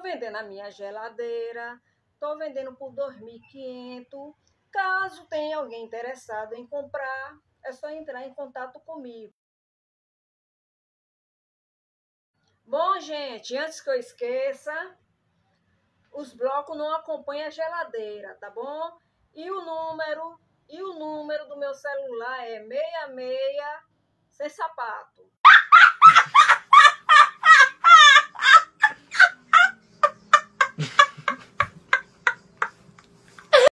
vendendo a minha geladeira, estou vendendo por 2.500. Caso tenha alguém interessado em comprar, é só entrar em contato comigo. Bom, gente, antes que eu esqueça, os blocos não acompanham a geladeira, tá bom? E o número do meu celular é 66 sem sapato.